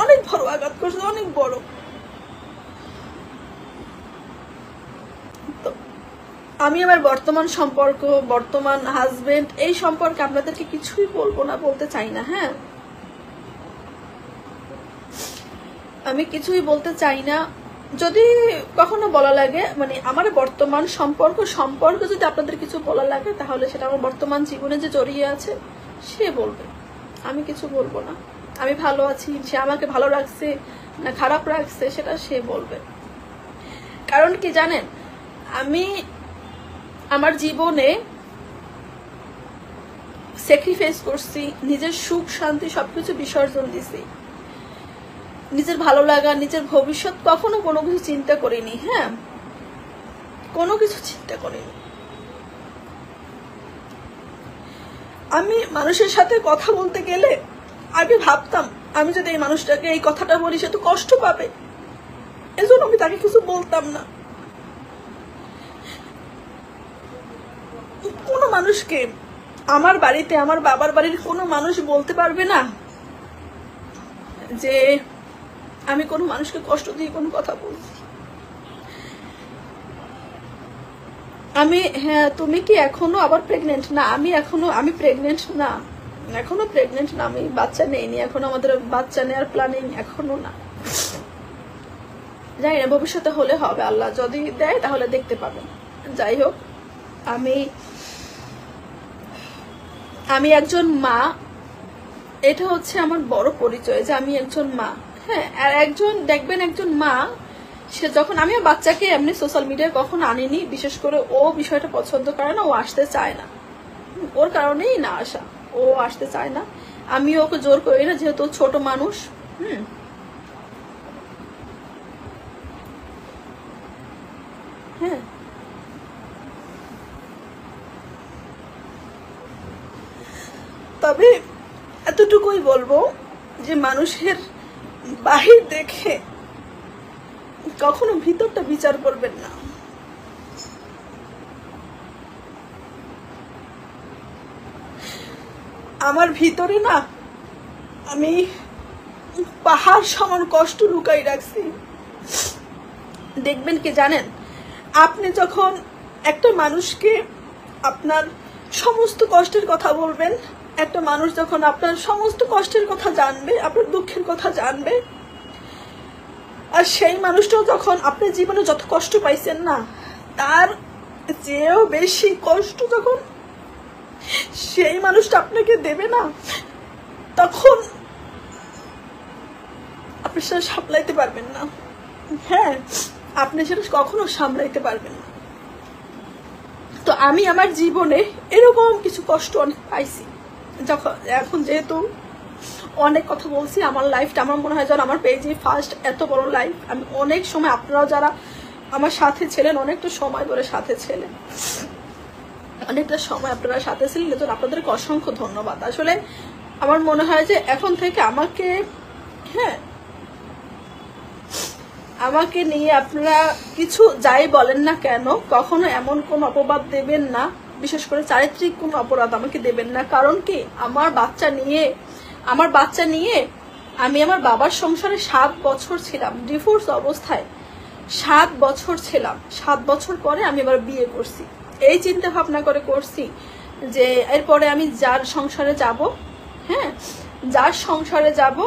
অনেক বড় আঘাত করছে, অনেক বড়। তো আমি আমার বর্তমান সম্পর্ক, বর্তমান হাজবেন্ড, এই সম্পর্কে আপনাদেরকে কিছুই বলবো না, বলতে চাই না। হ্যাঁ, আমি কিছুই বলতে চাই না। যদি কখনো বলা লাগে, মানে আমার বর্তমান সম্পর্ক যদি আপনাদের কিছু বলা লাগে, তাহলে সেটা আমার বর্তমান জীবনে যে জড়িয়ে আছে সে বলবে, আমি কিছু বলবো না। আমি ভালো আছি, সে আমাকে ভালো রাখছে না খারাপ রাখছে সেটা সে বলবে। কারণ কি জানেন, আমি আমার জীবনে স্যাক্রিফাইস করছি, নিজের সুখ শান্তি সবকিছু বিসর্জন দিছি, নিজের ভালো লাগা, নিজের ভবিষ্যৎ কখনো কোনো কিছু চিন্তা করিনি। হ্যাঁ, কোনো কিছু চিন্তা করিনি। আমি মানুষের সাথে কথা বলতে গেলে আগে ভাবতাম, আমি যদি এই মানুষটাকে এই কথাটা বলি সে তো কষ্ট পাবে, এজন্য আমি তাকে কিছু বলতাম না। কোনো মানুষকে, আমার বাড়িতে আমার বাবার বাড়ির কোনো মানুষ বলতে পারবে না যে আমি কোনো মানুষকে কষ্ট দিয়ে কোনো কথা বলছি। আমি, হ্যাঁ তুমি কি এখনো আবার প্রেগনেন্ট? না, আমি প্রেগনেন্ট না, এখনো প্রেগনেন্ট না, আমি বাচ্চা নেইনি এখনো, আমাদের বাচ্চা নেওয়ার প্ল্যানিং এখনো না। জানি না, ভবিষ্যতে হলে হবে, আল্লাহ যদি দেয় তাহলে দেখতে পাবেন। যাই হোক, আমি একজন মা, এটা হচ্ছে আমার বড় পরিচয় যে আমি একজন মা। হ্যাঁ, আর একজন দেখবেন, একজন মা সে যখন, আমি বাচ্চাকে এমনি সোশ্যাল মিডিয়ায় কখনো আনিনি, বিশেষ করে ও বিষয়টা পছন্দ করে না, ও আসতে চায় না, ওর কারণেই না আসা, ও আসতে চায় না। আমি ওকে জোর করি না, যেহেতু ছোট মানুষ। হ্যাঁ, তবে এতটুকুই বলবো যে মানুষের বাহির দেখে কখনো ভিতরটা বিচার করবেন না। আমার ভিতরে না আমি পাহাড় সমান কষ্ট লুকাই রাখছি। দেখবেন কি জানেন, আপনি যখন একটা মানুষকে আপনার সমস্ত কষ্টের কথা বলবেন, একটা মানুষ যখন আপনার সমস্ত কষ্টের কথা জানবে, আপনার দুঃখের কথা জানবে, আর সেই মানুষটাও যখন আপনার জীবনে যত কষ্ট পাইছেন না তার চেয়েও বেশি কষ্ট যখন সেই মানুষটা আপনাকে দেবে না, তখন আপনি সেটা সামলাইতে পারবেন না। হ্যাঁ, আপনি সেটা কখনো সামলাইতে পারবেন না। তো আমি আমার জীবনে এরকম কিছু কষ্ট অনেক পাইছি। যখন এখন যেহেতু অনেক কথা বলছি, আমার লাইফটা আমার মনে হয় যেন আমার পেজে ফার্স্ট এত বড় লাইফ। আমি অনেক সময়, আপনারাও যারা আমার সাথে ছিলেন, অনেকটা সময় ধরে সাথে ছিলেন, অনেকটা সময় আপনারা সাথে ছিলেন, এজন্য আপনাদেরকে অসংখ্য ধন্যবাদ। আসলে আমার মনে হয় যে এখন থেকে আমাকে, হ্যাঁ, আমাকে নিয়ে আপনারা কিছু যাই বলেন না কেন, কখনো এমন কোন অপবাদ দেবেন না, বিশেষ করে চারিত্রিক কোন অপরাধ আমাকে দেবেন না। কারণ কি, আমার বাচ্চা নিয়ে আমি আমার বাবার সংসারে 7 বছর ছিলাম, ডিভোর্স অবস্থায় 7 বছর ছিলাম। 7 বছর পরে আমি আবার বিয়ে করছি। এই চিন্তা ভাবনা করে করছি যে এরপরে আমি যার সংসারে যাব, হ্যাঁ, যার সংসারে যাব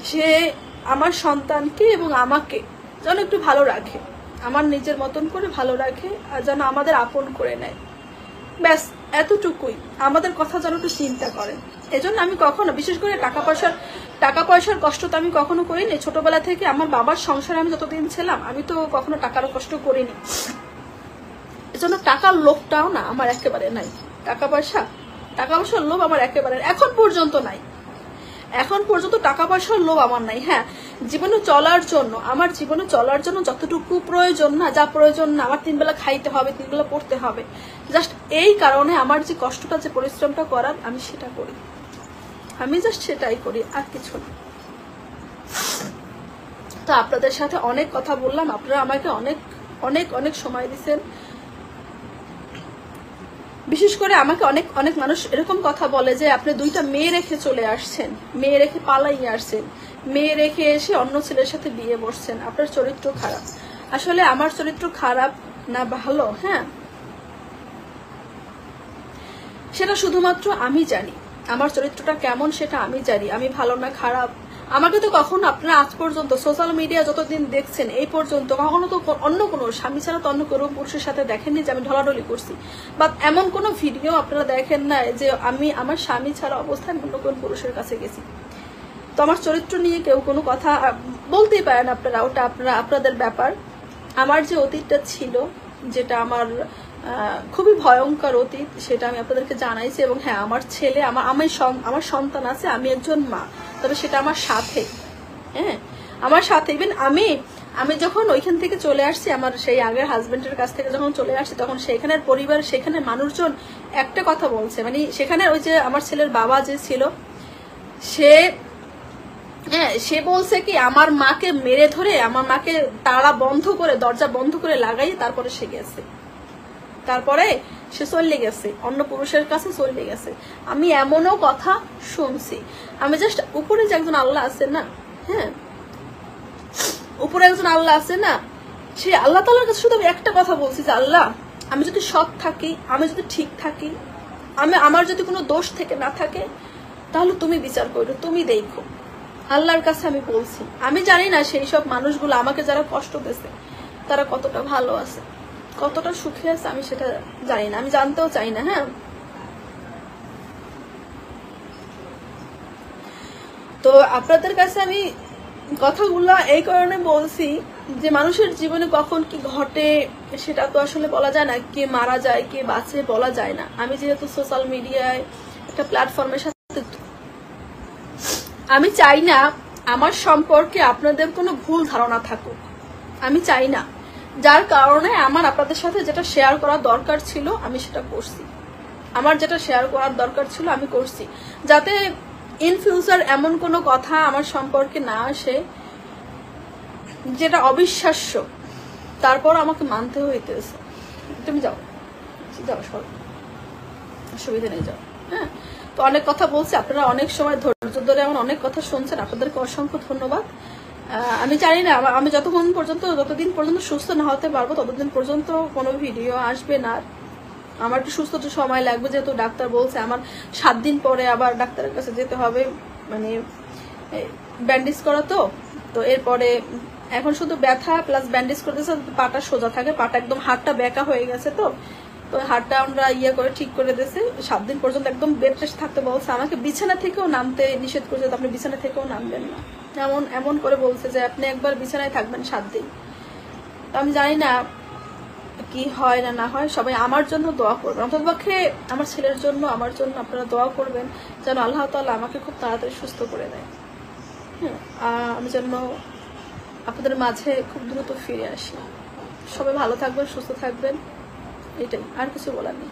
সে আমার সন্তানকে এবং আমাকে যেন একটু ভালো রাখে, আমার নিজের মতন করে ভালো রাখে, আর যেন আমাদের আপন করে নেয়। ব্যাস এতটুকুই, আমাদের কথা যেন একটু চিন্তা করেন। এজন্য আমি কখনো, বিশেষ করে টাকা পয়সার কষ্ট তো আমি কখনো করিনি। ছোটবেলা থেকে আমার বাবার সংসারে আমি যতদিন ছিলাম, আমি তো কখনো টাকার কষ্ট করিনি। এজন্য টাকার লোভটাও না আমার একেবারে নাই। টাকা পয়সার লোভ আমার একেবারে এখন পর্যন্ত নাই। এখন পর্যন্ত টাকা পয়সার লোভ আমার নাই। হ্যাঁ, আমার জীবনে চলার জন্য যতটুকু প্রয়োজন না, যা প্রয়োজন না, আমার 3 বেলা খাইতে হবে, 3 বেলা পড়তে হবে, জাস্ট এই কারণে আমার যে কষ্টটা, যে পরিশ্রমটা করার, আমি সেটা করি। আমি জাস্ট সেটাই করি, আর কিছু না। তো আপনাদের সাথে অনেক কথা বললাম, আপনারা আমাকে অনেক অনেক অনেক সময় দিচ্ছেন। বিশেষ করে আমাকে অনেক মানুষ এরকম কথা বলে যে আপনি 2টা মেয়ে রেখে চলে আসছেন, মেয়ে রেখে পালাইয়ে আসছেন, মেয়ে রেখে এসে অন্য ছেলের সাথে বিয়ে বসছেন, আপনার চরিত্র খারাপ। আসলে আমার চরিত্র খারাপ না ভালো, হ্যাঁ, সেটা শুধুমাত্র আমি জানি। আমার চরিত্রটা কেমন সেটা আমি জানি, আমি ভালো না খারাপ। আমাকে তো কখনো আপনারা আজ পর্যন্ত সোশ্যাল মিডিয়া যতদিন দেখছেন এই পর্যন্ত কখনো তো অন্য কোনো স্বামী ছাড়া তো অন্য কোনো পুরুষের সাথে দেখেননি যে আমি ঢলাঢলি করছি, বা এমন কোনো ভিডিও আপনারা দেখেন না যে আমি আমার স্বামী ছাড়া অবস্থায় অন্য কোন পুরুষের কাছে গেছি। তো আমার চরিত্র নিয়ে কেউ কোনো কথা বলতেই পারেন আপনারা, ওটা আপনাদের ব্যাপার। আমার যে অতীতটা ছিল, যেটা আমার খুবই ভয়ঙ্কর অতীত, সেটা আমি আপনাদেরকে জানাইছি। এবং হ্যাঁ, আমার ছেলে, আমার সন্তান আছে, আমি একজন মা, তবে সেটা আমার সাথে, হ্যাঁ আমার সাথে। ইভেন আমি যখন ওইখান থেকে চলে আসছি, আমার সেই আগের হাজবেন্ডের কাছ থেকে যখন চলে আসছি, তখন সেখানের পরিবার, সেখানে মানুষজন একটা কথা বলছে, মানে সেখানে ওই যে আমার ছেলের বাবা যে ছিল, সে বলছে কি আমার মাকে মেরে ধরে, আমার মাকে তালা বন্ধ করে, দরজা বন্ধ করে লাগাই তারপরে সে গেছে, তারপরে সে চলে গেছে, অন্য পুরুষের কাছে চলে গেছে। আমি এমনও কথা শুনছি। আমি জাস্ট উপরে যে একজন আল্লাহ আছে না, হ্যাঁ উপরে একজন আল্লাহ আছে না, সেই আল্লাহ তাআলার কাছে শুধু আমি একটা কথা বলছি যে আল্লাহ, আমি যদি সৎ থাকি, আমি যদি ঠিক থাকি, আমার যদি কোনো দোষ থেকে না থাকে, তাহলে তুমি বিচার করো, তুমি দেখো। আল্লাহর কাছে আমি বলছি। আমি জানি না সেই সব মানুষগুলো আমাকে যারা কষ্ট দিয়েছে তারা কতটা ভালো আছে, কতটা সুখে আছে, আমি সেটা জানি না, আমি জানতেও চাই না। হ্যাঁ, তো আপনাদের কাছে আমি কথাগুলো এই কারণে বলছি যে মানুষের জীবনে কখন কি ঘটে সেটা তো আসলে বলা যায় না, কে মারা যায় কে বাঁচে বলা যায় না। আমি যেহেতু সোশ্যাল মিডিয়ায় একটা প্ল্যাটফর্মের সাথে, আমি চাই না আমার সম্পর্কে আপনাদের কোনো ভুল ধারণা থাকুক, আমি চাই না। যার কারণে আমার আপনাদের সাথে যেটা শেয়ার করার দরকার ছিল আমি সেটা করছি, আমার যেটা শেয়ার করার দরকার ছিল আমি করছি, যাতে ইন ফিউচার এমন কোনো কথা আমার সম্পর্কে না আসে যেটা অবিশ্বাস্য, তারপর আমাকে মানতে হইতেছে। তুমি যাও যাও, সব অসুবিধা নেই, যাও। হ্যাঁ, তো অনেক কথা বলছি, আপনারা অনেক সময় ধৈর্য ধরে এমন অনেক কথা শুনছেন, আপনাদেরকে অসংখ্য ধন্যবাদ। আমি জানি না আমি যতদিন পর্যন্ত সুস্থ না হতে পারবো ততদিন পর্যন্ত কোনো ভিডিও আসবে না। আমার একটু সুস্থ সময় লাগবে, যেহেতু ডাক্তার বলছে আমার 7 দিন পরে আবার ডাক্তারের কাছে যেতে হবে, মানে ব্যান্ডেজ করা। তো এরপরে এখন শুধু ব্যথা প্লাস ব্যান্ডেজ করতেছে, পাটা সোজা থাকে, পাটা একদম হাড়টা বেঁকা হয়ে গেছে। তো হাড়টা আমরা করে ঠিক করে দিয়েছে। 7 দিন পর্যন্ত একদম বেড রেস্ট থাকতে বলছে, আমাকে বিছানা থেকেও নামতে নিষেধ করছে, আপনি বিছানা থেকেও নামবেন না, এমন করে বলছে যে আপনি একবার বিছানায় থাকবেন 7 দিন। তো আমি জানি না কি হয় না হয়, সবাই আমার জন্য দোয়া করবেন, অন্ততপক্ষে আমার ছেলের জন্য, আমার জন্য আপনারা দোয়া করবেন যেন আল্লাহ তাআলা আমাকে খুব তাড়াতাড়ি সুস্থ করে দেয়। হ্যাঁ, আমি যেন আপনাদের মাঝে খুব দ্রুত ফিরে আসি। সবাই ভালো থাকবেন, সুস্থ থাকবেন, এটাই, আর কিছু বলার নেই।